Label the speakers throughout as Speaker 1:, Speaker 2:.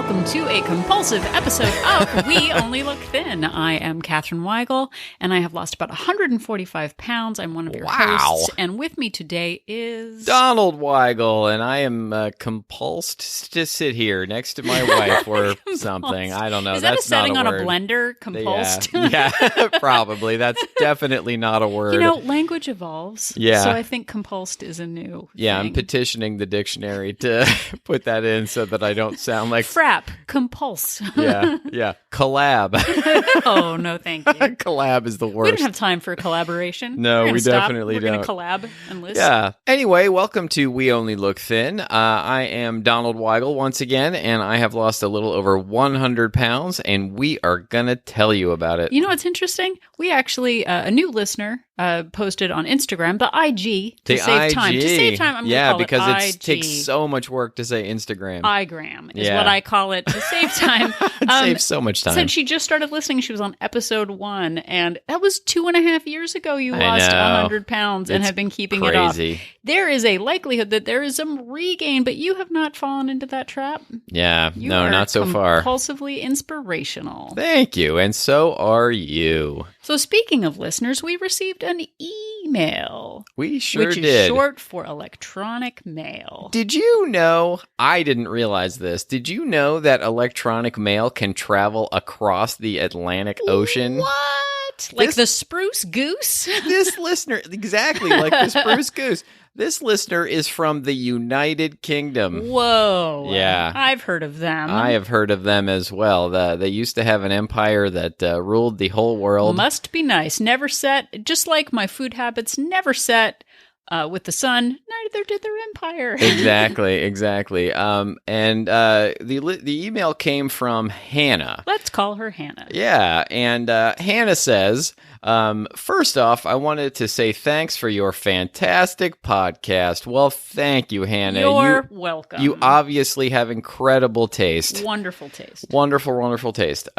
Speaker 1: welcome to a compulsive episode of We Only Look Thin. I am Katherine Weigel, and I have lost about 145 pounds. I'm one of your hosts, and with me today is...
Speaker 2: Donald Weigel, and I am compulsed to sit here next to my wife or something. I don't know.
Speaker 1: Is that
Speaker 2: That's
Speaker 1: a setting
Speaker 2: not
Speaker 1: on
Speaker 2: word.
Speaker 1: A blender? Compulsed?
Speaker 2: Yeah, probably. That's definitely not a word.
Speaker 1: You know, language evolves.
Speaker 2: Yeah.
Speaker 1: So I think compulsed is a new
Speaker 2: Yeah,
Speaker 1: thing.
Speaker 2: I'm petitioning the dictionary to put that in so that I don't sound like...
Speaker 1: Frap. Compulse.
Speaker 2: Yeah. Collab.
Speaker 1: Oh, no, thank you.
Speaker 2: Collab is the worst.
Speaker 1: We don't have time for collaboration.
Speaker 2: No,
Speaker 1: We're gonna
Speaker 2: we
Speaker 1: stop.
Speaker 2: definitely
Speaker 1: We're
Speaker 2: don't.
Speaker 1: We're going to collab and list.
Speaker 2: Yeah. Anyway, welcome to We Only Look Thin. I am Donald Weigel once again, and I have lost a little over 100 pounds, and we are going to tell you about it.
Speaker 1: You know what's interesting? We actually, a new listener posted on Instagram, the IG, to save time. To save time, I'm going to call
Speaker 2: because
Speaker 1: it
Speaker 2: it takes so much work to say Instagram.
Speaker 1: iGram is what I call it to save time.
Speaker 2: It saves so much time.
Speaker 1: Said she just started listening. She was on episode 1, and that was 2.5 years ago you lost 100 pounds and have been keeping it off. There is a likelihood that there is some regain, but you have not fallen into that trap.
Speaker 2: Yeah,
Speaker 1: You
Speaker 2: no,
Speaker 1: are
Speaker 2: not so far.
Speaker 1: Compulsively inspirational.
Speaker 2: Thank you, and so are you.
Speaker 1: So speaking of listeners, we received an email.
Speaker 2: We sure
Speaker 1: which
Speaker 2: did.
Speaker 1: Which is short for electronic mail.
Speaker 2: Did you know, I didn't realize this, did you know that electronic mail can travel across the Atlantic Ocean?
Speaker 1: What? Like the spruce goose?
Speaker 2: This listener, exactly, like the spruce goose. This listener is from the United Kingdom.
Speaker 1: Whoa.
Speaker 2: Yeah.
Speaker 1: I've heard of them.
Speaker 2: I have heard of them as well. They used to have an empire that ruled the whole world.
Speaker 1: Must be nice. Never set, just like my food habits, never set with the sun. Neither did their empire.
Speaker 2: Exactly. And the email came from Hannah.
Speaker 1: Let's call her Hannah.
Speaker 2: Yeah, and Hannah says... first off, I wanted to say thanks for your fantastic podcast. Well, thank you, Hannah.
Speaker 1: You're welcome.
Speaker 2: You obviously have incredible taste.
Speaker 1: Wonderful taste.
Speaker 2: Wonderful taste.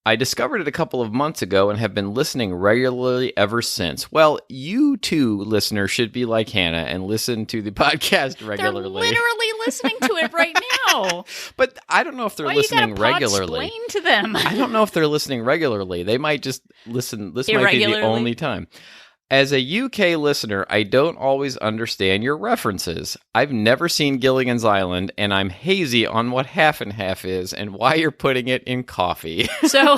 Speaker 2: I discovered it a couple of months ago and have been listening regularly ever since. Well, you too, listener, should be like Hannah and listen to the podcast regularly.
Speaker 1: They're literally listening to it right now.
Speaker 2: But I don't know if they're listening regularly.
Speaker 1: Explain to them.
Speaker 2: I don't know if they're listening regularly. They might just listen. This might be the only time. As a UK listener, I don't always understand your references. I've never seen Gilligan's Island, and I'm hazy on what half and half is and why you're putting it in coffee.
Speaker 1: So,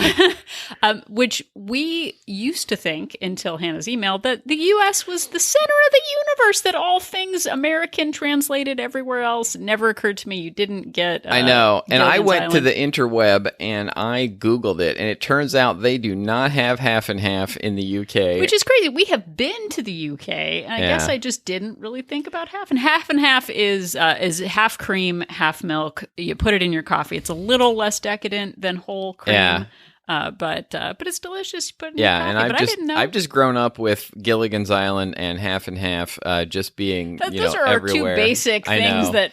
Speaker 1: which we used to think until Hannah's email that the U.S. was the center of the universe, that all things American translated everywhere else. Never occurred to me you didn't get
Speaker 2: I know. And I went
Speaker 1: Island.
Speaker 2: to the interweb and I Googled it, and it turns out they do not have half and half in the UK.
Speaker 1: Which is crazy. We have been to the UK, and I guess I just didn't really think about half. And half is half cream, half milk. You put it in your coffee. It's a little less decadent than whole cream.
Speaker 2: Yeah.
Speaker 1: But it's delicious. Put it in your coffee.
Speaker 2: And
Speaker 1: I didn't know.
Speaker 2: I've just grown up with Gilligan's Island and half, just being
Speaker 1: those are
Speaker 2: everywhere.
Speaker 1: Our two basic things that.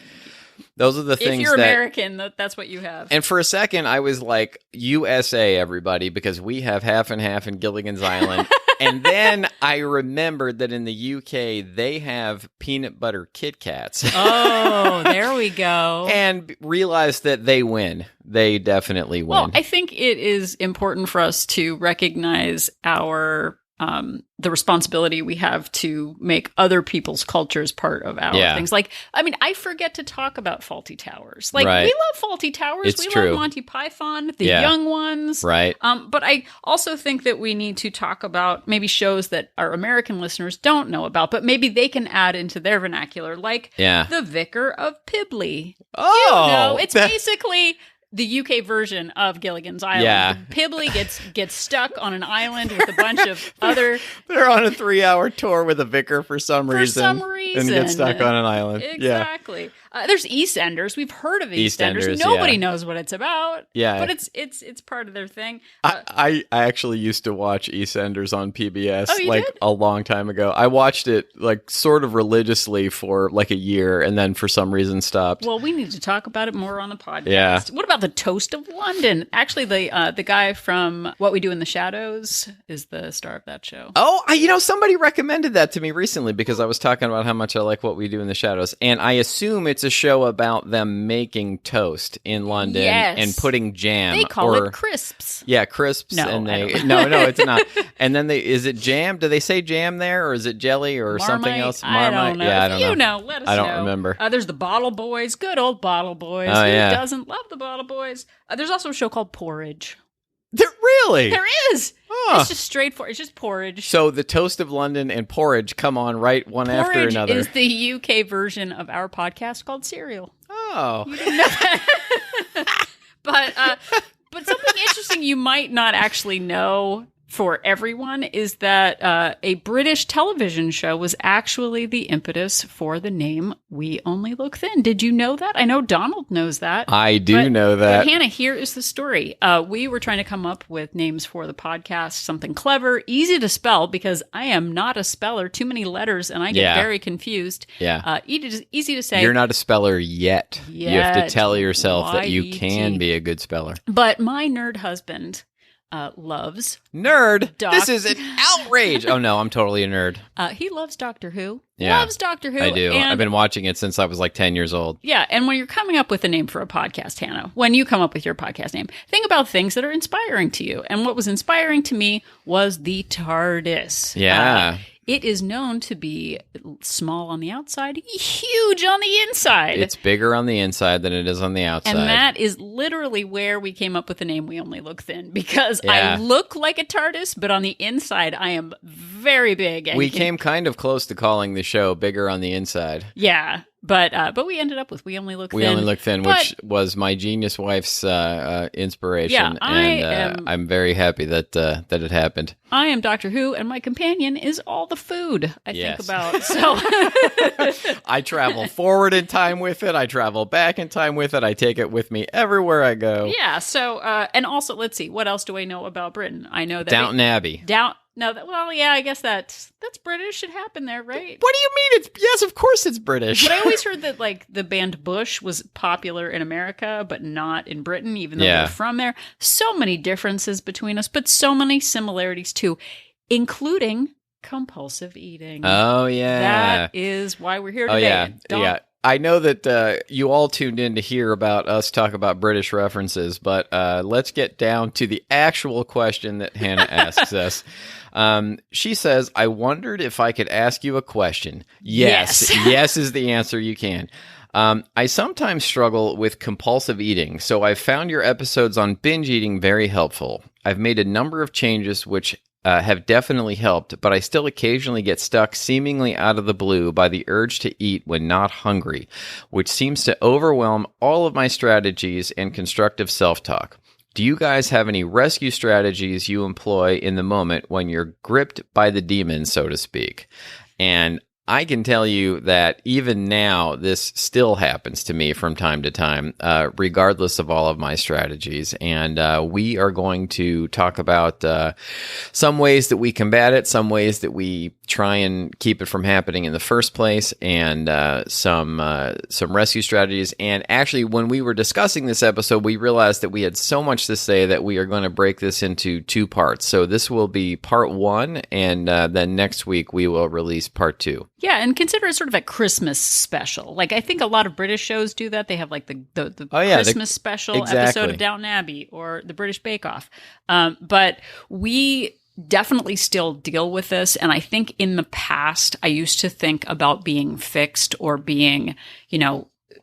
Speaker 2: Those are the things that...
Speaker 1: If you're American, that's what you have.
Speaker 2: And for a second, I was like, USA, everybody, because we have half and half in Gilligan's Island. And then I remembered that in the UK, they have peanut butter Kit Kats.
Speaker 1: Oh, there we go.
Speaker 2: And realized that they win. They definitely win.
Speaker 1: Well, I think it is important for us to recognize our... the responsibility we have to make other people's cultures part of our things. Like, I mean, I forget to talk about Fawlty Towers. Like, we love Fawlty Towers. We love Monty Python, the young ones.
Speaker 2: Right.
Speaker 1: But I also think that we need to talk about maybe shows that our American listeners don't know about, but maybe they can add into their vernacular, like The Vicar of Pibley.
Speaker 2: Oh!
Speaker 1: It's basically... the UK version of Gilligan's Island.
Speaker 2: Yeah.
Speaker 1: Pibley gets stuck on an island with a bunch of other...
Speaker 2: They're on a 3-hour tour with a vicar for some reason. And get stuck on an island.
Speaker 1: Exactly. There's EastEnders. We've heard of EastEnders. Nobody knows what it's about.
Speaker 2: Yeah.
Speaker 1: But it's part of their thing.
Speaker 2: I actually used to watch EastEnders on PBS
Speaker 1: did?
Speaker 2: a long time ago. I watched it sort of religiously for a year and then for some reason stopped.
Speaker 1: Well, we need to talk about it more on the podcast.
Speaker 2: Yeah.
Speaker 1: What about the Toast of London. Actually, the guy from What We Do in the Shadows is the star of that show.
Speaker 2: Oh, somebody recommended that to me recently because I was talking about how much I like What We Do in the Shadows. And I assume it's a show about them making toast in London and putting jam.
Speaker 1: They call it crisps.
Speaker 2: Yeah, crisps.
Speaker 1: No,
Speaker 2: and
Speaker 1: no,
Speaker 2: it's not. And then is it jam? Do they say jam there, or is it jelly or
Speaker 1: Marmite?
Speaker 2: something else?
Speaker 1: Marmite? I don't know.
Speaker 2: Yeah, I don't know.
Speaker 1: You know, let us know.
Speaker 2: I don't remember.
Speaker 1: There's the Bottle Boys. Good old Bottle Boys.
Speaker 2: Oh,
Speaker 1: Who
Speaker 2: yeah.
Speaker 1: doesn't love the Bottle Boys? There's also a show called Porridge.
Speaker 2: Really?
Speaker 1: There is.
Speaker 2: Huh.
Speaker 1: It's just straightforward. It's just porridge.
Speaker 2: So the Toast of London and Porridge come on right one after another.
Speaker 1: Porridge is the UK version of our podcast called Cereal.
Speaker 2: Oh.
Speaker 1: You didn't know that? But something interesting you might not actually know for everyone is that a British television show was actually the impetus for the name We Only Look Thin. Did you know that? I know Donald knows that.
Speaker 2: I do know that.
Speaker 1: But Hannah, here is the story. We were trying to come up with names for the podcast, something clever, easy to spell, because I am not a speller. Too many letters, and I get very confused.
Speaker 2: Yeah.
Speaker 1: Easy to say.
Speaker 2: You're not a speller yet. You have to tell yourself that you
Speaker 1: Y-E-T.
Speaker 2: can be a good speller.
Speaker 1: But my nerd husband loves...
Speaker 2: Nerd? This is an outrage! Oh no, I'm totally a nerd.
Speaker 1: He loves Doctor Who.
Speaker 2: Yeah,
Speaker 1: loves Doctor Who.
Speaker 2: I do.
Speaker 1: And
Speaker 2: I've been watching it since I was like 10 years old.
Speaker 1: Yeah, and when you're coming up with a name for a podcast, Hannah, when you come up with your podcast name, think about things that are inspiring to you. And what was inspiring to me was the TARDIS.
Speaker 2: Yeah.
Speaker 1: It is known to be small on the outside, huge on the inside.
Speaker 2: It's bigger on the inside than it is on the outside.
Speaker 1: And that is literally where we came up with the name We Only Look Thin, because I look like a TARDIS, but on the inside, I am very big. And
Speaker 2: we came kind of close to calling the show Bigger on the Inside.
Speaker 1: Yeah. But we ended up with We Only Look Thin.
Speaker 2: We Only Look Thin, which was my genius wife's inspiration.
Speaker 1: Yeah,
Speaker 2: I'm very happy that it happened.
Speaker 1: I am Doctor Who, and my companion is all the food I think about. So
Speaker 2: I travel forward in time with it. I travel back in time with it. I take it with me everywhere I go.
Speaker 1: Yeah. So and also, let's see, what else do I know about Britain? I know that
Speaker 2: Downton Abbey.
Speaker 1: I guess that's British. It happened there, right?
Speaker 2: What do you mean? Yes, of course it's British.
Speaker 1: But I always heard that like the band Bush was popular in America, but not in Britain, even though they're from there. So many differences between us, but so many similarities too, including compulsive eating.
Speaker 2: Oh yeah,
Speaker 1: that is why we're here today.
Speaker 2: Yeah. I know that you all tuned in to hear about us talk about British references, but let's get down to the actual question that Hannah asks us. She says, I wondered if I could ask you a question. Yes. Yes is the answer. You can. I sometimes struggle with compulsive eating, so I've found your episodes on binge eating very helpful. I've made a number of changes which have definitely helped, but I still occasionally get stuck seemingly out of the blue by the urge to eat when not hungry, which seems to overwhelm all of my strategies and constructive self-talk. Do you guys have any rescue strategies you employ in the moment when you're gripped by the demon, so to speak? And I can tell you that even now, this still happens to me from time to time, regardless of all of my strategies. And we are going to talk about some ways that we combat it, some ways that we try and keep it from happening in the first place, and some rescue strategies. And actually, when we were discussing this episode, we realized that we had so much to say that we are going to break this into 2 parts. So this will be part 1, and then next week we will release part 2.
Speaker 1: Yeah, and consider it sort of a Christmas special. Like, I think a lot of British shows do that. They have, like, the Christmas special episode of Downton Abbey or the British Bake Off. But we definitely still deal with this. And I think in the past, I used to think about being fixed or being,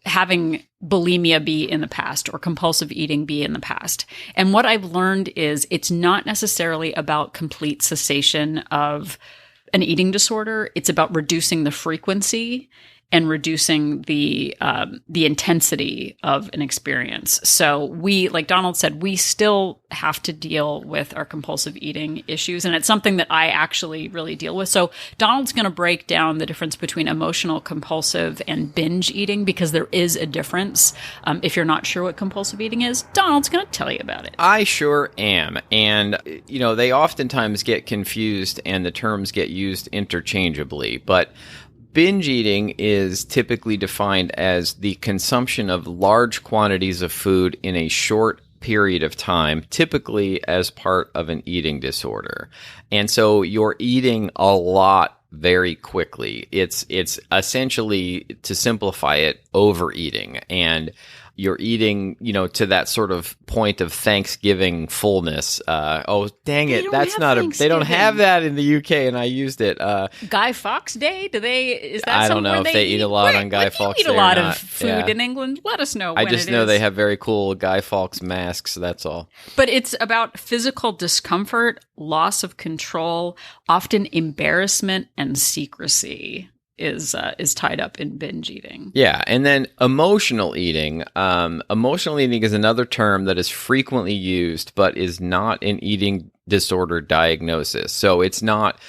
Speaker 1: having bulimia be in the past or compulsive eating be in the past. And what I've learned is it's not necessarily about complete cessation of an eating disorder. It's about reducing the frequency and reducing the intensity of an experience. So we, like Donald said, we still have to deal with our compulsive eating issues. And it's something that I actually really deal with. So Donald's going to break down the difference between emotional compulsive and binge eating, because there is a difference. If you're not sure what compulsive eating is, Donald's going to tell you about it.
Speaker 2: I sure am. And, they oftentimes get confused and the terms get used interchangeably. But binge eating is typically defined as the consumption of large quantities of food in a short period of time, typically as part of an eating disorder. And so you're eating a lot very quickly. It's essentially, to simplify it, overeating. And you're eating, to that sort of point of Thanksgiving fullness. Oh, dang it. That's not they don't have that in the UK, and I used it.
Speaker 1: Guy Fawkes Day? Is that
Speaker 2: I don't know if they eat a lot on Guy Fawkes Day.
Speaker 1: You eat a lot of food in England. Let us know when
Speaker 2: I just know they have very cool Guy Fawkes masks. That's all.
Speaker 1: But it's about physical discomfort, loss of control, often embarrassment and secrecy. Is tied up in binge eating.
Speaker 2: Yeah, and then emotional eating. Emotional eating is another term that is frequently used, but is not an eating disorder diagnosis. So it's not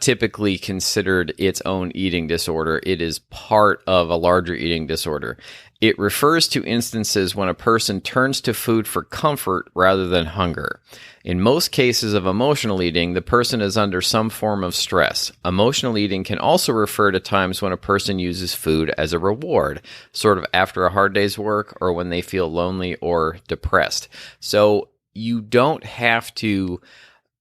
Speaker 2: typically considered its own eating disorder. It is part of a larger eating disorder. It refers to instances when a person turns to food for comfort rather than hunger. In most cases of emotional eating, the person is under some form of stress. Emotional eating can also refer to times when a person uses food as a reward, sort of after a hard day's work or when they feel lonely or depressed. So you don't have to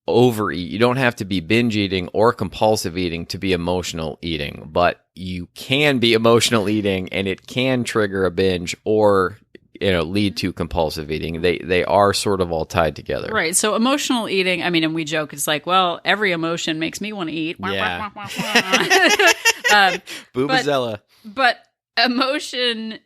Speaker 2: overeat. You don't have to be binge eating or compulsive eating to be emotional eating, but you can be emotional eating and it can trigger a binge or lead to compulsive eating. They are sort of all tied together.
Speaker 1: Right. So emotional eating, and we joke, it's like, well, every emotion makes me want to eat.
Speaker 2: Yeah. Boobazella.
Speaker 1: But emotion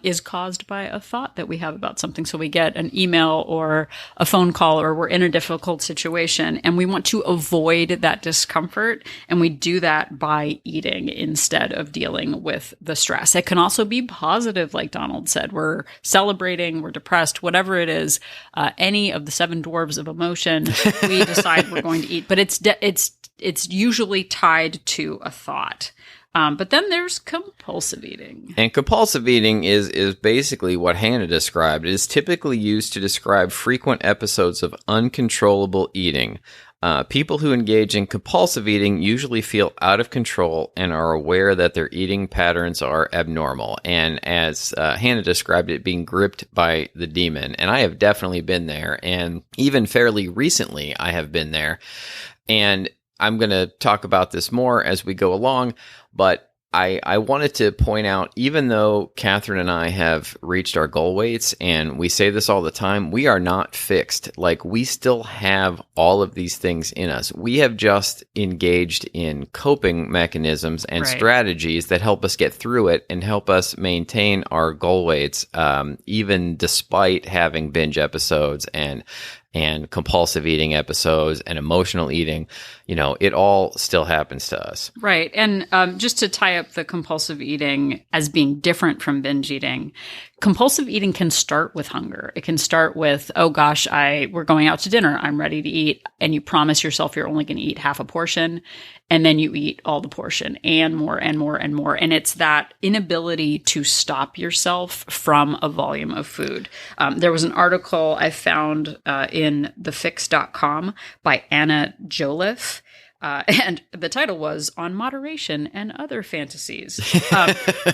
Speaker 1: is caused by a thought that we have about something. So we get an email or a phone call, or we're in a difficult situation and we want to avoid that discomfort. And we do that by eating instead of dealing with the stress. It can also be positive, like Donald said. We're celebrating, we're depressed, whatever it is, any of the 7 dwarves of emotion, we decide we're going to eat. But it's usually tied to a thought. But then there's compulsive eating.
Speaker 2: And compulsive eating is basically what Hannah described. It is typically used to describe frequent episodes of uncontrollable eating. People who engage in compulsive eating usually feel out of control and are aware that their eating patterns are abnormal. And as Hannah described it, being gripped by the demon. And I have definitely been there. And even fairly recently, I have been there. And I'm going to talk about this more as we go along, but I wanted to point out, even though Catherine and I have reached our goal weights, and we say this all the time, we are not fixed. Like, we still have all of these things in us. We have just engaged in coping mechanisms and strategies that help us get through it and help us maintain our goal weights, even despite having binge episodes and compulsive eating episodes and emotional eating. It all still happens to us.
Speaker 1: Right. And just to tie up the compulsive eating as being different from binge eating, compulsive eating can start with hunger. It can start with, oh gosh, we're going out to dinner. I'm ready to eat. And you promise yourself you're only going to eat half a portion. And then you eat all the portion and more and more and more. And it's that inability to stop yourself from a volume of food. There was an article I found in thefix.com by Anna Jolliff. And the title was On Moderation and Other Fantasies.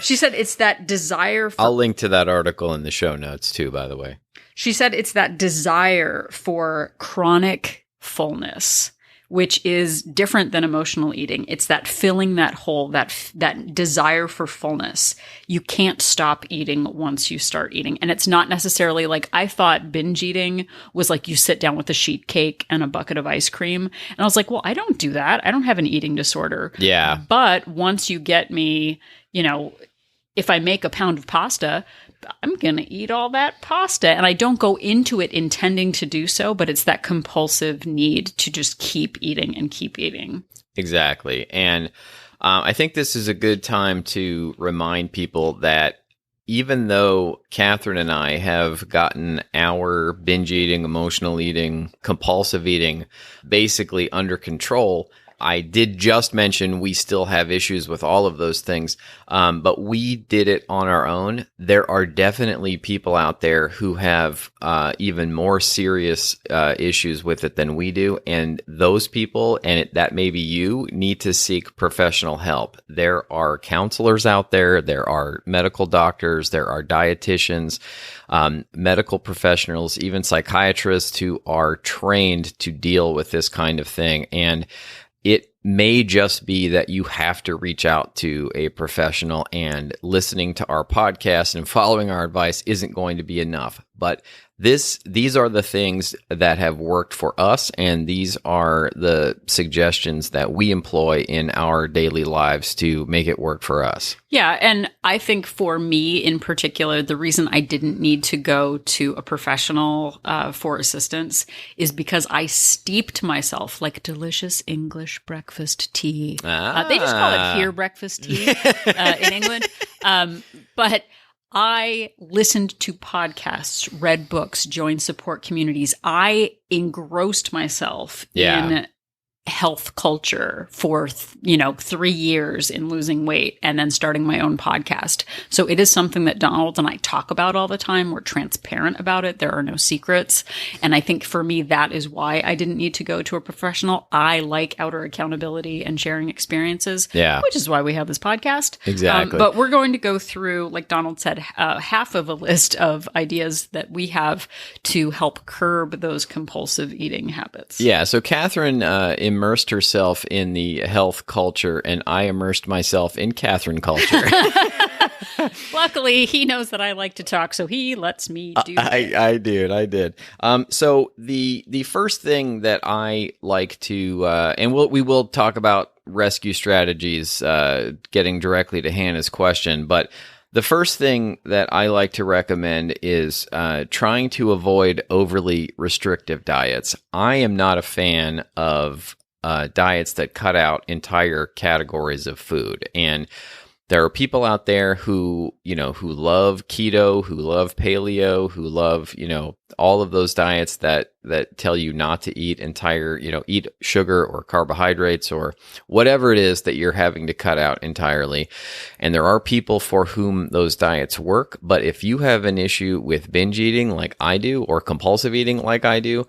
Speaker 1: She said it's that desire for...
Speaker 2: I'll link to that article in the show notes too, by the way.
Speaker 1: She said it's that desire for chronic fullness, which is different than emotional eating. It's that filling that hole, that desire for fullness. You can't stop eating once you start eating. And it's not necessarily like, I thought binge eating was like you sit down with a sheet cake and a bucket of ice cream. And I was like, well, I don't do that. I don't have an eating disorder.
Speaker 2: Yeah.
Speaker 1: But once you get me, if I make a pound of pasta, I'm going to eat all that pasta. And I don't go into it intending to do so, but it's that compulsive need to just keep eating and keep eating.
Speaker 2: Exactly. And I think this is a good time to remind people that even though Catherine and I have gotten our binge eating, emotional eating, compulsive eating basically under control, I did just mention we still have issues with all of those things, but we did it on our own. There are definitely people out there who have even more serious issues with it than we do, and those people, and that may be you, need to seek professional help. There are counselors out there, there are medical doctors, there are dietitians, medical professionals, even psychiatrists who are trained to deal with this kind of thing. And it may just be that you have to reach out to a professional, and listening to our podcast and following our advice isn't going to be enough. But these are the things that have worked for us, and these are the suggestions that we employ in our daily lives to make it work for us.
Speaker 1: Yeah, and I think for me in particular, the reason I didn't need to go to a professional for assistance is because I steeped myself like delicious English breakfast tea. They just call it here breakfast tea in England. But I listened to podcasts, read books, joined support communities. I engrossed myself in health culture for 3 years in losing weight and then starting my own podcast. So it is something that Donald and I talk about all the time. We're transparent about it. There are no secrets. And I think for me, that is why I didn't need to go to a professional. I like outer accountability and sharing experiences, which is why we have this podcast.
Speaker 2: Exactly.
Speaker 1: But we're going to go through, like Donald said, half of a list of ideas that we have to help curb those compulsive eating habits.
Speaker 2: Yeah. So Catherine immersed herself in the health culture, and I immersed myself in Catherine culture.
Speaker 1: Luckily, he knows that I like to talk, so he lets me do that.
Speaker 2: I did. So the first thing that I like to, and we will talk about rescue strategies, getting directly to Hannah's question, but the first thing that I like to recommend is trying to avoid overly restrictive diets. I am not a fan of diets that cut out entire categories of food. And there are people out there who love keto, who love paleo, who love, all of those diets that tell you not to eat eat sugar or carbohydrates or whatever it is that you're having to cut out entirely. And there are people for whom those diets work. But if you have an issue with binge eating like I do, or compulsive eating like I do,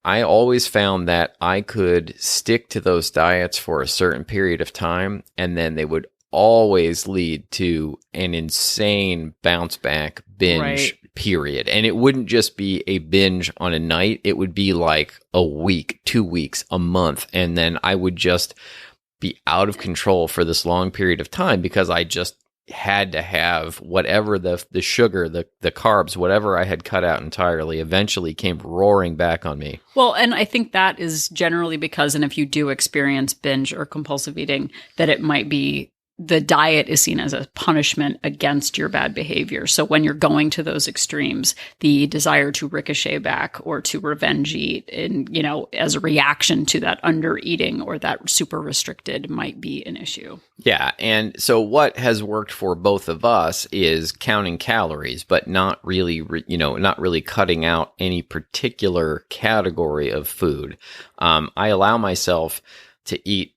Speaker 2: I always found that I could stick to those diets for a certain period of time, and then they would always lead to an insane bounce back binge period. And it wouldn't just be a binge on a night. It would be like a week, 2 weeks, a month. And then I would just be out of control for this long period of time because I just had to have whatever the sugar, the carbs, whatever I had cut out entirely eventually came roaring back on me.
Speaker 1: Well, and I think that is generally because, and if you do experience binge or compulsive eating, that it might be the diet is seen as a punishment against your bad behavior. So when you're going to those extremes, the desire to ricochet back or to revenge eat as a reaction to that under eating or that super restricted might be an issue.
Speaker 2: Yeah. And so what has worked for both of us is counting calories, but not really cutting out any particular category of food. I allow myself to eat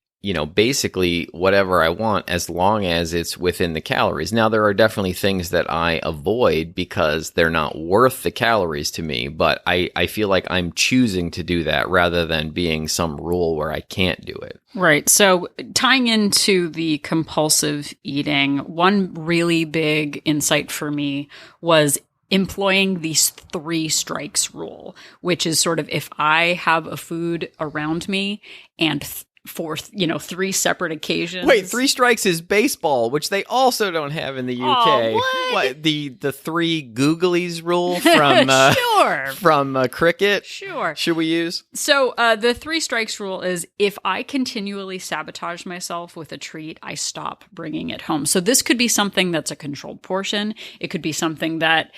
Speaker 2: basically whatever I want as long as it's within the calories. Now, there are definitely things that I avoid because they're not worth the calories to me, but I feel like I'm choosing to do that rather than being some rule where I can't do it.
Speaker 1: Right. So tying into the compulsive eating, one really big insight for me was employing these 3 strikes rule, which is sort of if I have a food around me and for 3 separate occasions.
Speaker 2: Wait, 3 strikes is baseball, which they also don't have in the UK.
Speaker 1: Oh, what?
Speaker 2: The 3 googlies rule from
Speaker 1: sure.
Speaker 2: from cricket?
Speaker 1: Sure.
Speaker 2: Should we use?
Speaker 1: So the 3 strikes rule is if I continually sabotage myself with a treat, I stop bringing it home. So this could be something that's a controlled portion. It could be something that,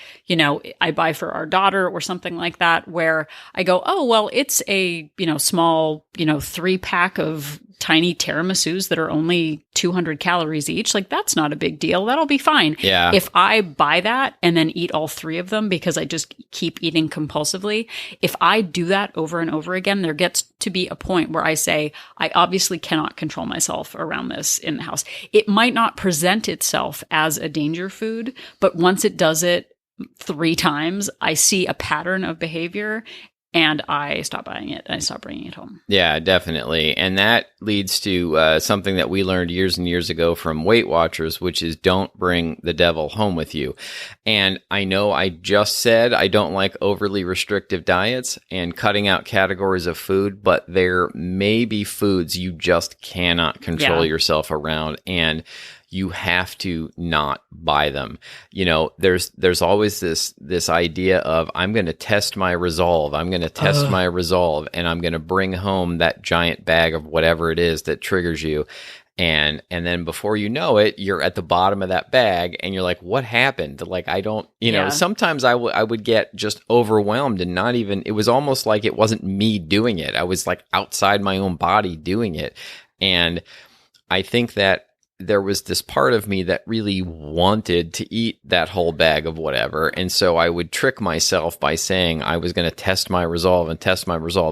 Speaker 1: I buy for our daughter or something like that, where I go, oh, well, it's a, small, 3-pack of tiny tiramisus that are only 200 calories each, like that's not a big deal. That'll be fine.
Speaker 2: Yeah.
Speaker 1: If I buy that and then eat all 3 of them because I just keep eating compulsively, if I do that over and over again, there gets to be a point where I say, I obviously cannot control myself around this in the house. It might not present itself as a danger food, but once it does it 3 times, I see a pattern of behavior and I stop buying it and I stop bringing it home.
Speaker 2: Yeah, definitely. And that leads to something that we learned years and years ago from Weight Watchers, which is don't bring the devil home with you. And I know I just said I don't like overly restrictive diets and cutting out categories of food, but there may be foods you just cannot control yourself around, and you have to not buy them. You know, there's always this idea of I'm going to test my resolve. I'm going to test my resolve, and I'm going to bring home that giant bag of whatever it is that triggers you. And then before you know it, you're at the bottom of that bag and you're like, what happened? Like, I don't, sometimes I would get just overwhelmed and not even, it was almost like it wasn't me doing it. I was like outside my own body doing it. And I think that there was this part of me that really wanted to eat that whole bag of whatever. And so I would trick myself by saying I was going to test my resolve,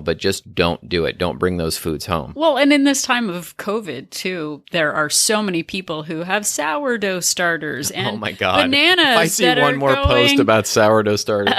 Speaker 2: but just don't do it. Don't bring those foods home.
Speaker 1: Well, and in this time of COVID too, there are so many people who have sourdough starters and
Speaker 2: oh my God.
Speaker 1: bananas.
Speaker 2: If I see one more post about sourdough starters.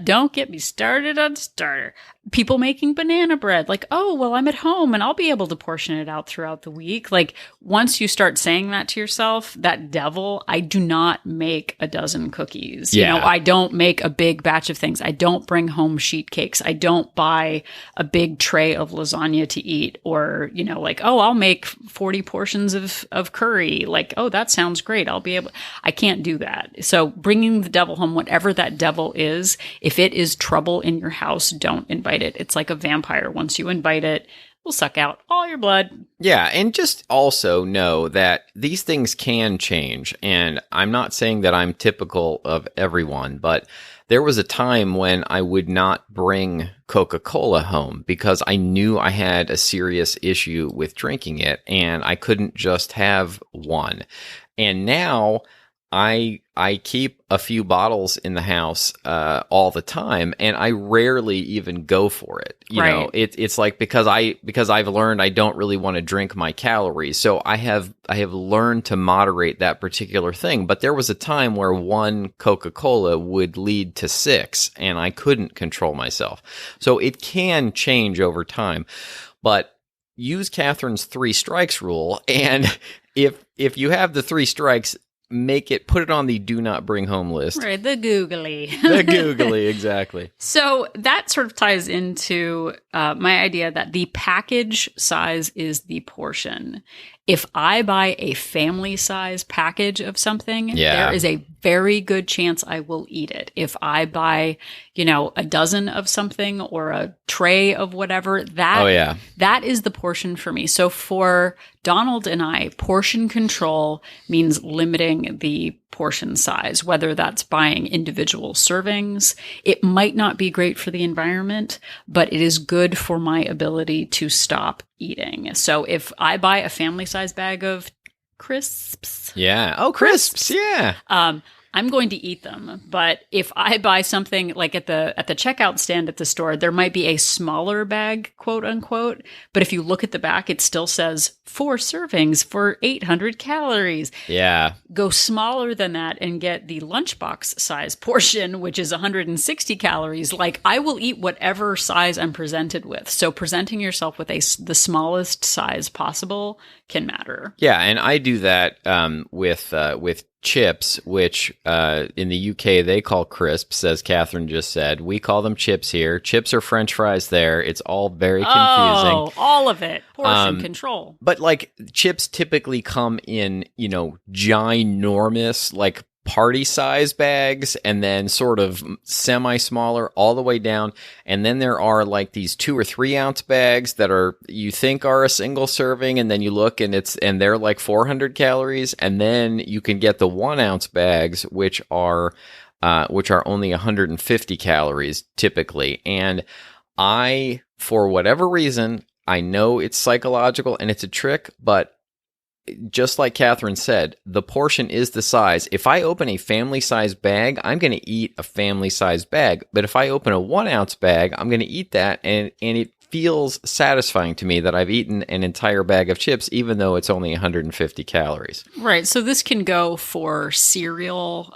Speaker 1: Don't get me started on starter. People making banana bread. Like, oh, well, I'm at home and I'll be able to portion it out throughout the week. Like, once you start saying that to yourself, that devil, I do not make a dozen cookies.
Speaker 2: Yeah.
Speaker 1: You know, I don't make a big batch of things. I don't bring home sheet cakes. I don't buy a big tray of lasagna to eat, or, you know, like, oh, I'll make 40 portions of curry. Like, oh, that sounds great. I can't do that. So bringing the devil home, whatever that devil is, if it is trouble in your house, don't invite it. It's like a vampire. Once you invite it, will suck out all your blood.
Speaker 2: Yeah, and just also know that these things can change. And I'm not saying that I'm typical of everyone, but there was a time when I would not bring Coca-Cola home because I knew I had a serious issue with drinking it, and I couldn't just have one. And now I keep a few bottles in the house all the time, and I rarely even go for it. You know, it's like because I've learned I don't really want to drink my calories, so I have learned to moderate that particular thing. But there was a time where one Coca-Cola would lead to 6, and I couldn't control myself. So it can change over time, but use Catherine's 3 strikes rule, and if you have the 3 strikes, put it on the do not bring home list.
Speaker 1: Right, the googly.
Speaker 2: The googly, exactly.
Speaker 1: So that sort of ties into my idea that the package size is the portion. If I buy a family size package of something, there is a very good chance I will eat it. If I buy, a dozen of something or a tray of whatever, that is the portion for me. So for Donald and I, portion control means limiting the portion size, whether that's buying individual servings. It might not be great for the environment, but it is good for my ability to stop eating. So if I buy a family size bag of crisps.
Speaker 2: Yeah. Oh, crisps. Yeah.
Speaker 1: I'm going to eat them. But if I buy something like at the checkout stand at the store, there might be a smaller bag, quote unquote. But if you look at the back, it still says 4 servings for 800 calories.
Speaker 2: Yeah.
Speaker 1: Go smaller than that and get the lunchbox size portion, which is 160 calories. Like, I will eat whatever size I'm presented with. So presenting yourself with the smallest size possible can matter.
Speaker 2: Yeah. And I do that with chips, which in the UK they call crisps, as Catherine just said. We call them chips here. Chips are French fries there. It's all very confusing.
Speaker 1: Oh, all of it. Portion control.
Speaker 2: But like chips typically come in, ginormous, like party size bags, and then sort of semi smaller all the way down. And then there are like these 2 or 3 ounce bags that you think are a single serving, and then you look and they're like 400 calories. And then you can get the 1 ounce bags, which are only 150 calories typically. And for whatever reason, I know it's psychological and it's a trick, but just like Catherine said, the portion is the size. If I open a family-sized bag, I'm going to eat a family-sized bag. But if I open a 1-ounce bag, I'm going to eat that, and it feels satisfying to me that I've eaten an entire bag of chips, even though it's only 150 calories.
Speaker 1: Right. So this can go for cereal,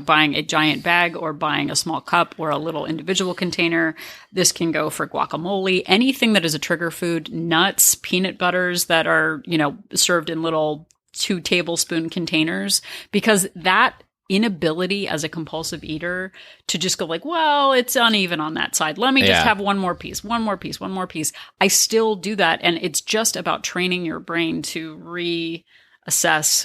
Speaker 1: buying a giant bag or buying a small cup or a little individual container. This can go for guacamole, anything that is a trigger food, nuts, peanut butters that are, served in little 2 tablespoon containers, because that inability as a compulsive eater to just go like, well, it's uneven on that side. Let me just have one more piece. I still do that. And it's just about training your brain to reassess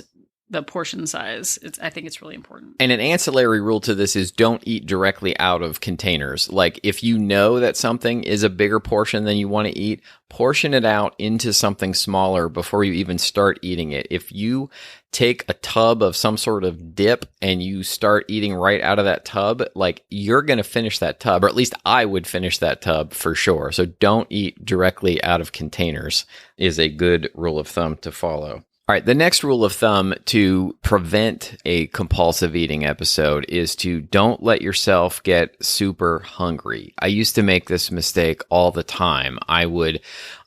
Speaker 1: the portion size. I think it's really important.
Speaker 2: And an ancillary rule to this is don't eat directly out of containers. Like if you know that something is a bigger portion than you want to eat, portion it out into something smaller before you even start eating it. If you take a tub of some sort of dip and you start eating right out of that tub, like you're going to finish that tub, or at least I would finish that tub for sure. So don't eat directly out of containers is a good rule of thumb to follow. All right, the next rule of thumb to prevent a compulsive eating episode is to don't let yourself get super hungry. I used to make this mistake all the time. I would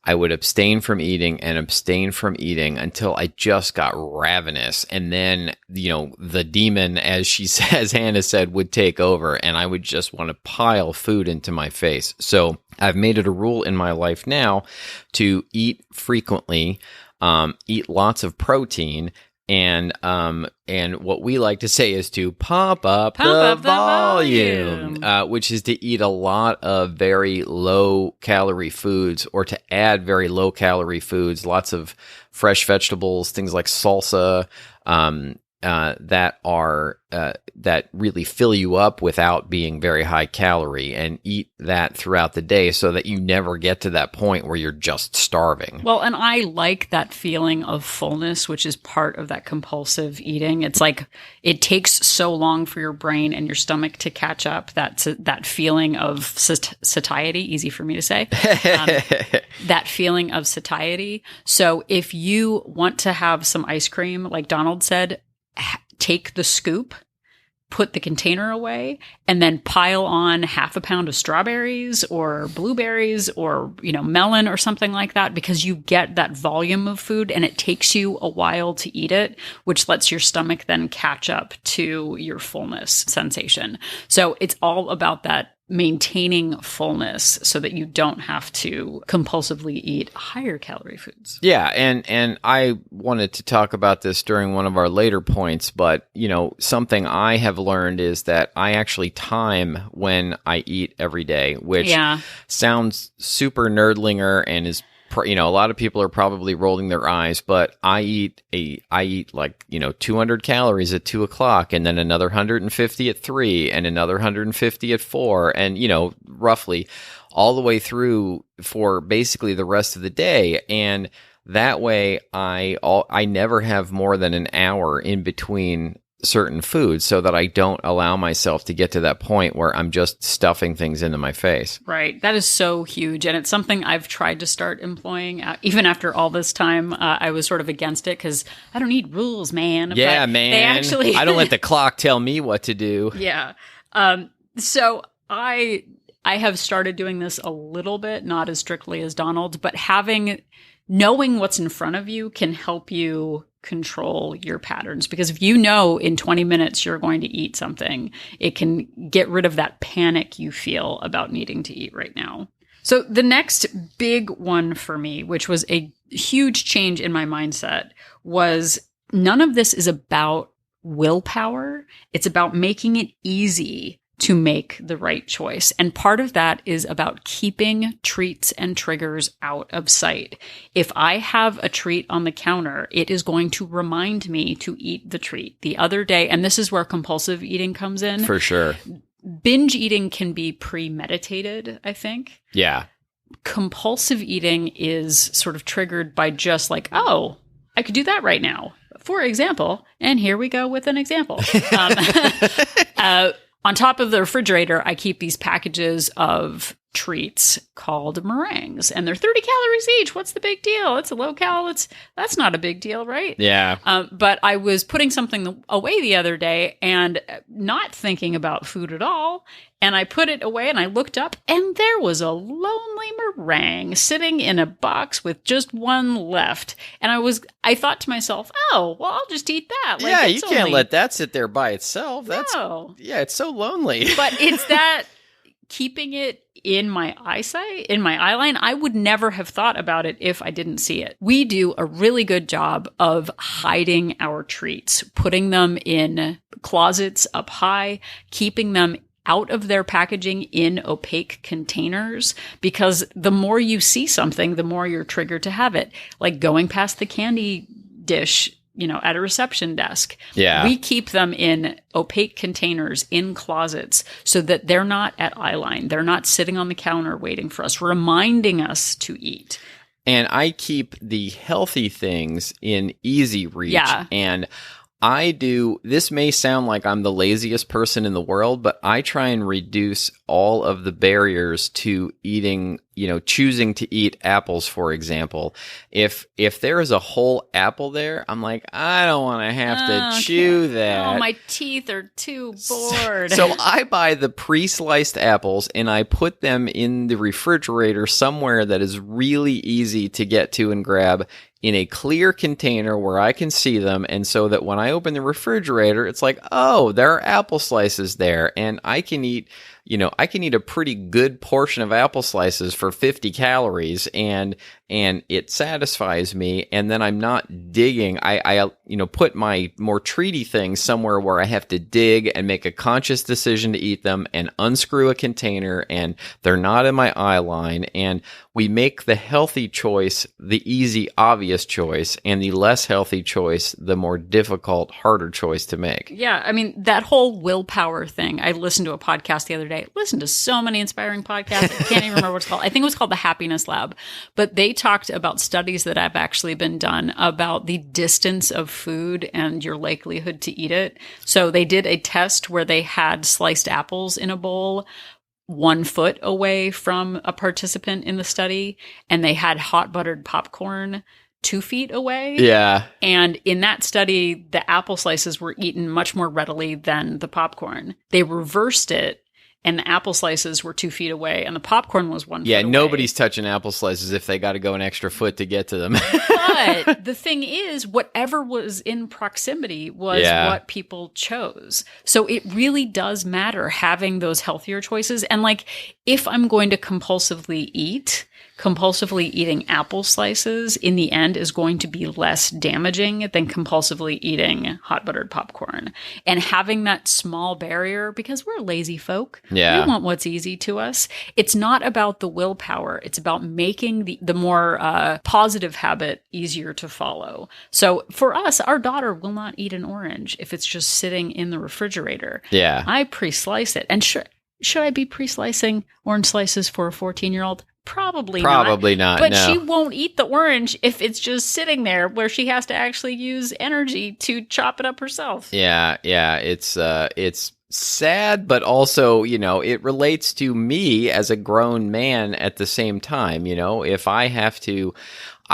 Speaker 2: abstain from eating until I just got ravenous. And then, the demon, as Hannah said, would take over and I would just want to pile food into my face. So I've made it a rule in my life now to eat frequently, eat lots of protein, and what we like to say is to pump up the volume, which is to eat a lot of very low calorie foods, or to add very low calorie foods, lots of fresh vegetables, things like salsa, that really fill you up without being very high calorie, and eat that throughout the day so that you never get to that point where you're just starving.
Speaker 1: Well, and I like that feeling of fullness, which is part of that compulsive eating. It's like it takes so long for your brain and your stomach to catch up. That feeling of satiety, easy for me to say, that feeling of satiety. So if you want to have some ice cream, like Donald said, take the scoop, put the container away, and then pile on half a pound of strawberries or blueberries or, melon or something like that, because you get that volume of food and it takes you a while to eat it, which lets your stomach then catch up to your fullness sensation. So it's all about that maintaining fullness so that you don't have to compulsively eat higher calorie foods.
Speaker 2: Yeah, and I wanted to talk about this during one of our later points, but something I have learned is that I actually time when I eat every day, which sounds super nerdlinger and is a lot of people are probably rolling their eyes, but I eat 200 calories at 2:00, and then another 150 at 3, and another 150 at 4, and roughly all the way through for basically the rest of the day. And that way I never have more than an hour in between certain foods, so that I don't allow myself to get to that point where I'm just stuffing things into my face.
Speaker 1: Right. That is so huge. And it's something I've tried to start employing. Even after all this time, I was sort of against it because I don't need rules, man.
Speaker 2: Yeah, man. I don't let the clock tell me what to do.
Speaker 1: Yeah. So I have started doing this a little bit, not as strictly as Donald, but knowing what's in front of you can help you control your patterns, because if you know in 20 minutes you're going to eat something, it can get rid of that panic you feel about needing to eat right now. So the next big one for me, which was a huge change in my mindset, was none of this is about willpower. It's about making it easy to make the right choice. And part of that is about keeping treats and triggers out of sight. If I have a treat on the counter, it is going to remind me to eat the treat. The other day, and this is where compulsive eating comes in.
Speaker 2: For sure.
Speaker 1: Binge eating can be premeditated, I think.
Speaker 2: Yeah.
Speaker 1: Compulsive eating is sort of triggered by just like, oh, I could do that right now. For example, and here we go with an example. On top of the refrigerator, I keep these packages of treats called meringues, and they're 30 calories each. What's the big deal? It's a low cal. That's not a big deal, right?
Speaker 2: Yeah.
Speaker 1: But I was putting something away the other day and not thinking about food at all. And I put it away and I looked up and there was a lonely meringue sitting in a box with just one left. And I thought to myself, oh, well, I'll just eat that.
Speaker 2: Like, yeah, you can't let that sit there by itself. Yeah, it's so lonely.
Speaker 1: But it's that keeping it in my eyesight, in my eye line. I would never have thought about it if I didn't see it. We do a really good job of hiding our treats, putting them in closets up high, keeping them out of their packaging in opaque containers, because the more you see something, the more you're triggered to have it. Like going past the candy dish, at a reception desk.
Speaker 2: Yeah.
Speaker 1: We keep them in opaque containers in closets so that they're not at eye line. They're not sitting on the counter waiting for us, reminding us to eat.
Speaker 2: And I keep the healthy things in easy reach.
Speaker 1: Yeah.
Speaker 2: And this may sound like I'm the laziest person in the world, but I try and reduce all of the barriers to eating, choosing to eat apples, for example. If there is a whole apple there, I'm like, I don't want to have to chew that.
Speaker 1: Oh, my teeth are too bored.
Speaker 2: So I buy the pre-sliced apples and I put them in the refrigerator somewhere that is really easy to get to and grab, in a clear container where I can see them, and so that when I open the refrigerator, it's like, oh, there are apple slices there, and I can eat a pretty good portion of apple slices for 50 calories, and it satisfies me, and then I'm not digging. I put my more treaty things somewhere where I have to dig and make a conscious decision to eat them and unscrew a container, and they're not in my eye line, and we make the healthy choice the easy, obvious choice, and the less healthy choice the more difficult, harder choice to make.
Speaker 1: Yeah, I mean, that whole willpower thing. I listened to a podcast the other day. Listened to so many inspiring podcasts. I can't even remember what it's called. I think it was called The Happiness Lab. But they talked about studies that have actually been done about the distance of food and your likelihood to eat it. So they did a test where they had sliced apples in a bowl 1 foot away from a participant in the study, and they had hot buttered popcorn 2 feet away.
Speaker 2: Yeah.
Speaker 1: And in that study, the apple slices were eaten much more readily than the popcorn. They reversed it, and the apple slices were 2 feet away, and the popcorn was 1 foot away.
Speaker 2: Yeah, nobody's touching apple slices if they got to go an extra foot to get to them.
Speaker 1: But the thing is, whatever was in proximity was what people chose. So it really does matter having those healthier choices. And like, if I'm going to compulsively eating apple slices in the end is going to be less damaging than compulsively eating hot buttered popcorn. And having that small barrier, because we're lazy folk.
Speaker 2: Yeah.
Speaker 1: We want what's easy to us. It's not about the willpower. It's about making the more positive habit easier to follow. So for us, our daughter will not eat an orange if it's just sitting in the refrigerator.
Speaker 2: Yeah.
Speaker 1: I pre-slice it. And should I be pre-slicing orange slices for a 14-year-old? Probably not. But
Speaker 2: no.
Speaker 1: She won't eat the orange if it's just sitting there where she has to actually use energy to chop it up herself.
Speaker 2: Yeah. It's sad, but also, it relates to me as a grown man at the same time. If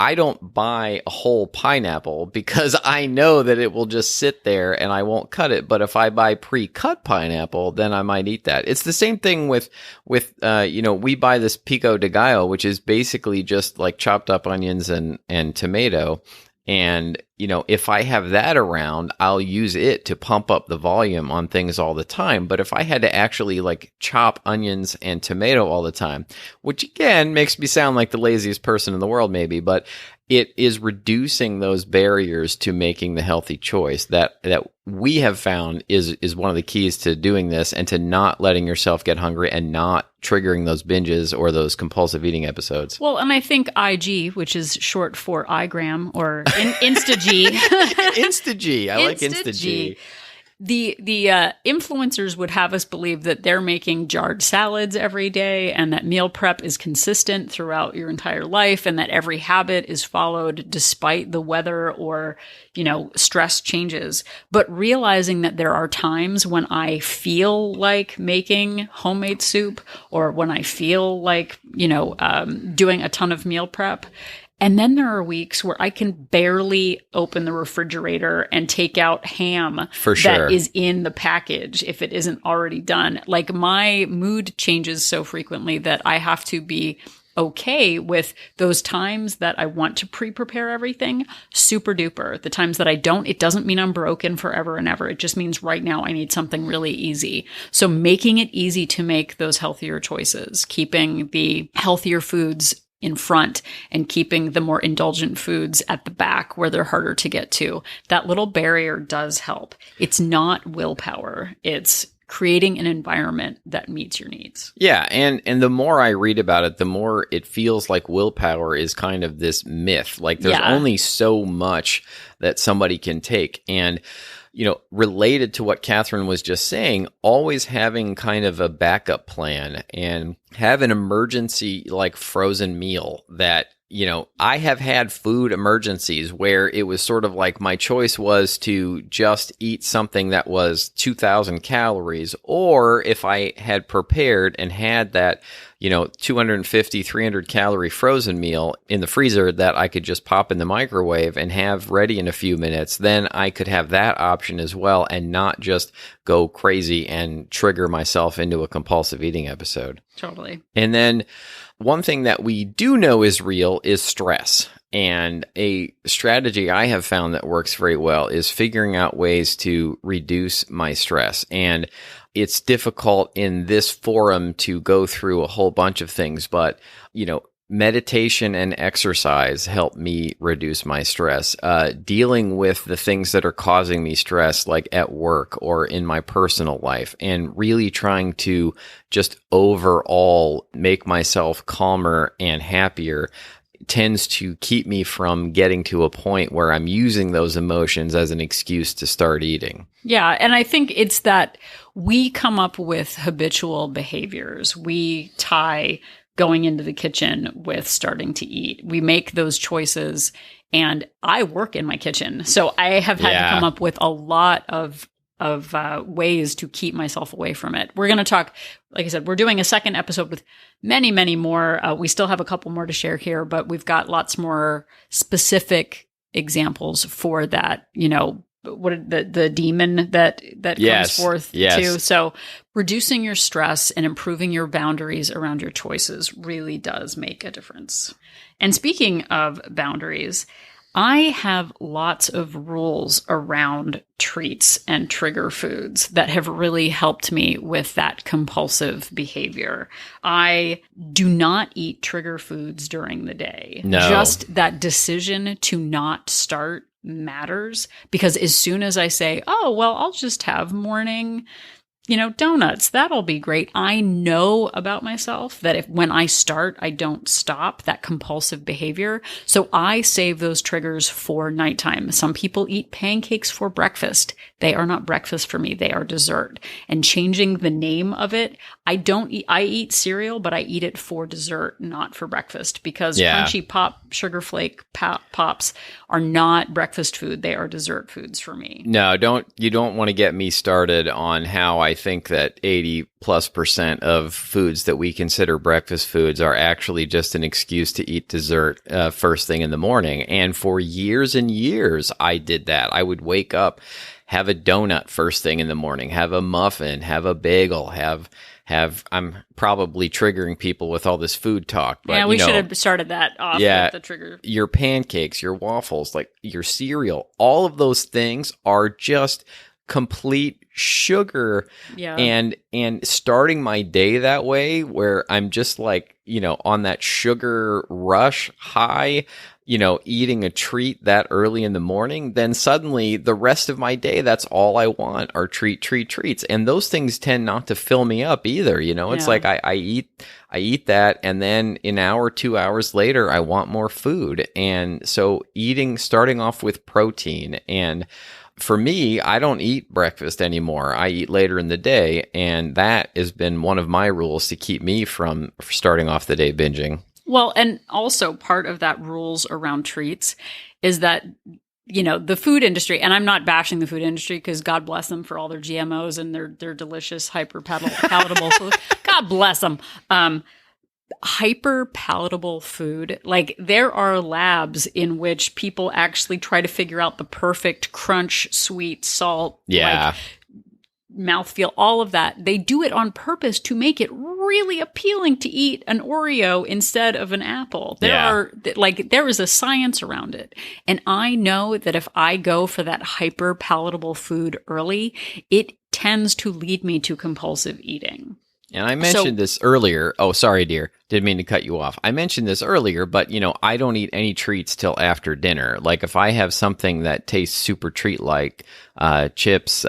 Speaker 2: I don't buy a whole pineapple because I know that it will just sit there and I won't cut it. But if I buy pre-cut pineapple, then I might eat that. It's the same thing with we buy this pico de gallo, which is basically just like chopped up onions and tomato. And, if I have that around, I'll use it to pump up the volume on things all the time. But if I had to actually like chop onions and tomato all the time, which again makes me sound like the laziest person in the world maybe, but it is reducing those barriers to making the healthy choice that we have found is one of the keys to doing this and to not letting yourself get hungry and not triggering those binges or those compulsive eating episodes.
Speaker 1: Well, and I think IG, which is short for igram or Insta-G.
Speaker 2: Insta-G. I like Insta-G.
Speaker 1: the influencers would have us believe that they're making jarred salads every day and that meal prep is consistent throughout your entire life and that every habit is followed despite the weather or, stress changes. But realizing that there are times when I feel like making homemade soup or when I feel like, doing a ton of meal prep. And then there are weeks where I can barely open the refrigerator and take out ham that is in the package if it isn't already done. Like my mood changes so frequently that I have to be okay with those times that I want to pre-prepare everything, super duper. The times that I don't, it doesn't mean I'm broken forever and ever. It just means right now I need something really easy. So making it easy to make those healthier choices, keeping the healthier foods in front and keeping the more indulgent foods at the back where they're harder to get to. That little barrier does help. It's not willpower. It's creating an environment that meets your needs.
Speaker 2: Yeah, and the more I read about it, the more it feels like willpower is kind of this myth. Like there's only so much that somebody can take. And related to what Catherine was just saying, always having kind of a backup plan and have an emergency like frozen meal that, I have had food emergencies where it was sort of like my choice was to just eat something that was 2,000 calories, or if I had prepared and had that, 250, 300 calorie frozen meal in the freezer that I could just pop in the microwave and have ready in a few minutes, then I could have that option as well and not just go crazy and trigger myself into a compulsive eating episode.
Speaker 1: Totally.
Speaker 2: And then one thing that we do know is real is stress. And a strategy I have found that works very well is figuring out ways to reduce my stress. And it's difficult in this forum to go through a whole bunch of things, but, meditation and exercise help me reduce my stress. Dealing with the things that are causing me stress, like at work or in my personal life, and really trying to just overall make myself calmer and happier tends to keep me from getting to a point where I'm using those emotions as an excuse to start eating.
Speaker 1: Yeah. And I think it's that we come up with habitual behaviors. We tie going into the kitchen with starting to eat. We make those choices, and I work in my kitchen. So I have had to come up with a lot of ways to keep myself away from it. We're going to talk, like I said, we're doing a second episode with many, many more. We still have a couple more to share here, but we've got lots more specific examples for that, what the demon that comes forth too. So reducing your stress and improving your boundaries around your choices really does make a difference. And speaking of boundaries, I have lots of rules around treats and trigger foods that have really helped me with that compulsive behavior. I do not eat trigger foods during the day.
Speaker 2: No.
Speaker 1: Just that decision to not start matters, because as soon as I say, oh, well, I'll just have morning, donuts, that'll be great. I know about myself that when I start, I don't stop that compulsive behavior. So I save those triggers for nighttime. Some people eat pancakes for breakfast. They are not breakfast for me. They are dessert. And changing the name of it, I eat cereal, but I eat it for dessert, not for breakfast, because Crunchy Pop, Sugar Flake Pops are not breakfast food. They are dessert foods for me.
Speaker 2: No, you don't want to get me started on how I think that 80+% of foods that we consider breakfast foods are actually just an excuse to eat dessert first thing in the morning. And for years and years, I did that. I would wake up, have a donut first thing in the morning, have a muffin, have a bagel, I'm probably triggering people with all this food talk. But,
Speaker 1: we should have started that off with the trigger.
Speaker 2: Your pancakes, your waffles, like your cereal, all of those things are just complete sugar. Yeah. And starting my day that way, where I'm just like, on that sugar rush high, eating a treat that early in the morning, then suddenly the rest of my day, that's all I want are treats. And those things tend not to fill me up either. It's like I eat that, and then an hour, 2 hours later, I want more food. And so starting off with protein and for me, I don't eat breakfast anymore. I eat later in the day, and that has been one of my rules to keep me from starting off the day binging.
Speaker 1: Well, and also part of that rules around treats is that, the food industry, and I'm not bashing the food industry because God bless them for all their GMOs and their delicious, hyper palatable food. God bless them. Hyper palatable food. Like, there are labs in which people actually try to figure out the perfect crunch, sweet, salt, mouthfeel, all of that. They do it on purpose to make it really appealing to eat an Oreo instead of an apple. There is a science around it. And I know that if I go for that hyper palatable food early, it tends to lead me to compulsive eating.
Speaker 2: And I mentioned this earlier. Oh, sorry, dear. Didn't mean to cut you off. I mentioned this earlier, but, I don't eat any treats till after dinner. Like, if I have something that tastes super treat-like, chips,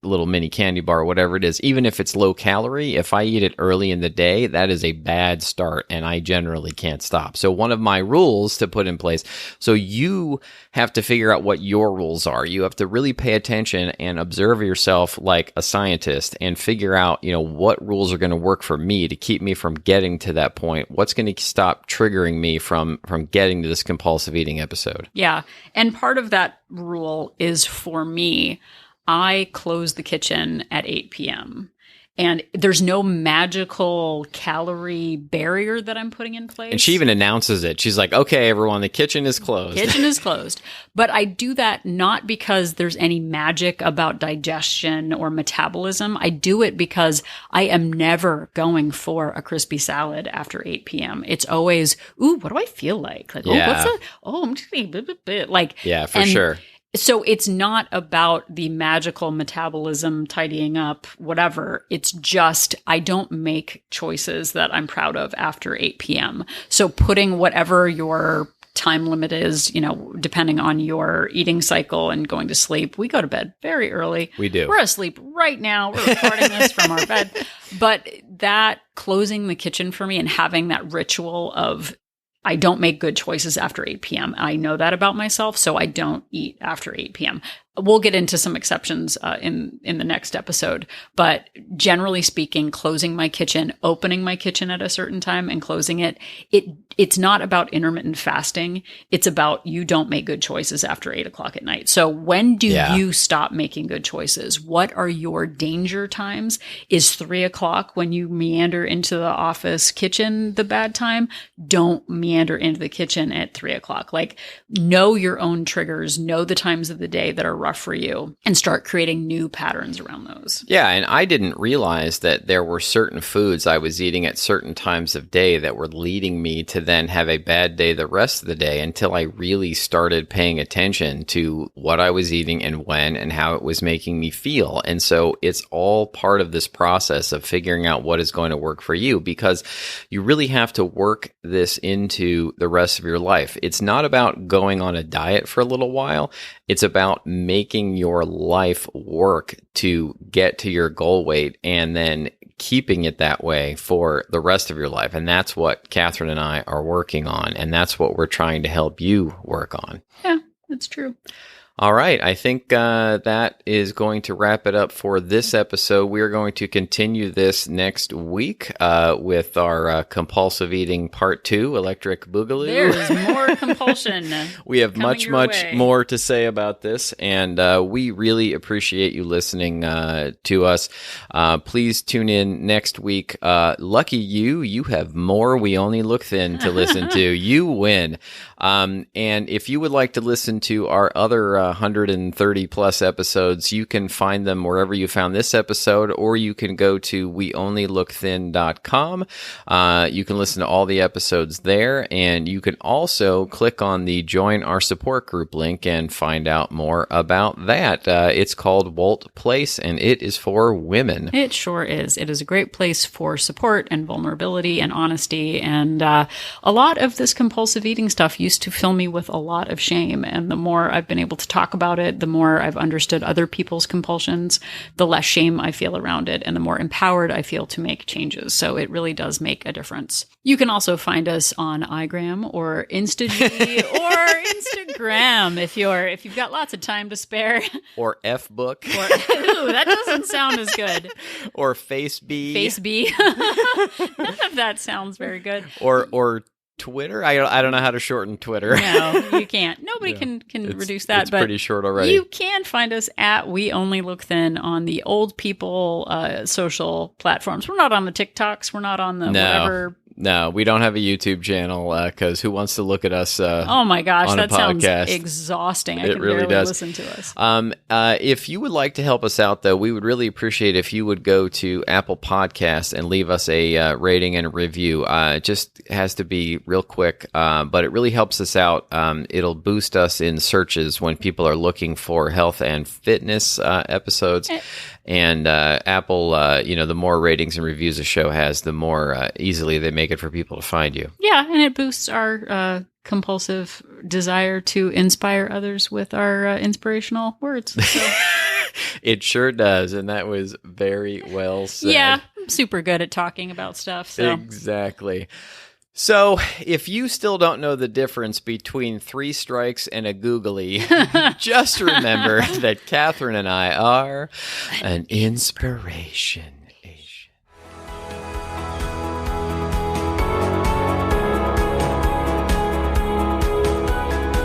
Speaker 2: little mini candy bar, whatever it is, even if it's low calorie, if I eat it early in the day, that is a bad start, and I generally can't stop. So one of my rules to put in place, so you have to figure out what your rules are. You have to really pay attention and observe yourself like a scientist and figure out, what rules are going to work for me to keep me from getting to that point. What's going to stop triggering me from getting to this compulsive eating episode?
Speaker 1: Yeah. And part of that rule is, for me, I close the kitchen at 8 p.m. And there's no magical calorie barrier that I'm putting in place.
Speaker 2: And she even announces it. She's like, okay, everyone, the kitchen is closed.
Speaker 1: Kitchen is closed. But I do that not because there's any magic about digestion or metabolism. I do it because I am never going for a crispy salad after 8 p.m. It's always, ooh, what do I feel like? Like, I'm just eating blah, blah, blah. Like,
Speaker 2: yeah, for sure.
Speaker 1: So it's not about the magical metabolism, tidying up, whatever. It's just, I don't make choices that I'm proud of after 8 p.m. So putting whatever your time limit is, depending on your eating cycle and going to sleep, we go to bed very early.
Speaker 2: We do.
Speaker 1: We're asleep right now. We're recording this from our bed. But that closing the kitchen for me and having that ritual of, I don't make good choices after 8 p.m. I know that about myself, so I don't eat after 8 p.m. We'll get into some exceptions in the next episode. But generally speaking, closing my kitchen, opening my kitchen at a certain time and closing it, it's not about intermittent fasting. It's about you don't make good choices after 8 o'clock at night. So when do you stop making good choices? What are your danger times? Is 3 o'clock when you meander into the office kitchen the bad time? Don't meander into the kitchen at 3 o'clock. Like, know your own triggers, know the times of the day that are rough for you, and start creating new patterns around those.
Speaker 2: Yeah, and I didn't realize that there were certain foods I was eating at certain times of day that were leading me to then have a bad day the rest of the day, until I really started paying attention to what I was eating and when and how it was making me feel. And so it's all part of this process of figuring out what is going to work for you, because you really have to work this into the rest of your life. It's not about going on a diet for a little while. It's about making your life work to get to your goal weight and then keeping it that way for the rest of your life. And that's what Catherine and I are working on. And that's what we're trying to help you work on.
Speaker 1: Yeah, that's true.
Speaker 2: All right. I think that is going to wrap it up for this episode. We are going to continue this next week with our compulsive eating part 2, Electric Boogaloo.
Speaker 1: There's more compulsion.
Speaker 2: We have much more to say about this, and we really appreciate you listening to us. Please tune in next week. Lucky you have more We Only Look Thin to listen to. You win. And if you would like to listen to our other 130 plus episodes, you can find them wherever you found this episode, or you can go to weonlylookthin.com. You can listen to all the episodes there, and you can also click on the Join Our Support Group link and find out more about that. It's called Walt Place, and it is for women.
Speaker 1: It sure is. It is a great place for support and vulnerability and honesty, and a lot of this compulsive eating stuff used to fill me with a lot of shame, and the more I've been able to talk about it, the more I've understood other people's compulsions, the less shame I feel around it, and the more empowered I feel to make changes. So it really does make a difference. You can also find us on iGram or Instag or Instagram if you've got lots of time to spare.
Speaker 2: Or F-book.
Speaker 1: Ooh, that doesn't sound as good.
Speaker 2: Or Faceb.
Speaker 1: None of that sounds very good.
Speaker 2: Or Twitter? I don't know how to shorten Twitter.
Speaker 1: No, you can't. Nobody can reduce that.
Speaker 2: It's pretty short already.
Speaker 1: You can find us at We Only Look Thin on the old people social platforms. We're not on the TikToks. We're not on the whatever.
Speaker 2: No, we don't have a YouTube channel because who wants to look at us
Speaker 1: oh my gosh,
Speaker 2: on
Speaker 1: that
Speaker 2: a podcast?
Speaker 1: Sounds exhausting. I can really barely listen to us.
Speaker 2: If you would like to help us out, though, we would really appreciate if you would go to Apple Podcasts and leave us a rating and a review. It just has to be real quick, but it really helps us out. It'll boost us in searches when people are looking for health and fitness episodes. And Apple, the more ratings and reviews a show has, the more easily they make it for people to find you.
Speaker 1: Yeah, and it boosts our compulsive desire to inspire others with our inspirational words. So.
Speaker 2: It sure does, and that was very well said.
Speaker 1: Yeah, I'm super good at talking about stuff. So.
Speaker 2: Exactly. So, if you still don't know the difference between 3 strikes and a googly, just remember that Catherine and I are an inspiration.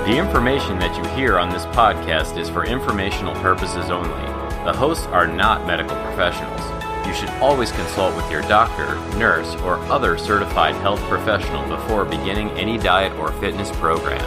Speaker 2: The information that you hear on this podcast is for informational purposes only. The hosts are not medical professionals. You should always consult with your doctor, nurse, or other certified health professional before beginning any diet or fitness program.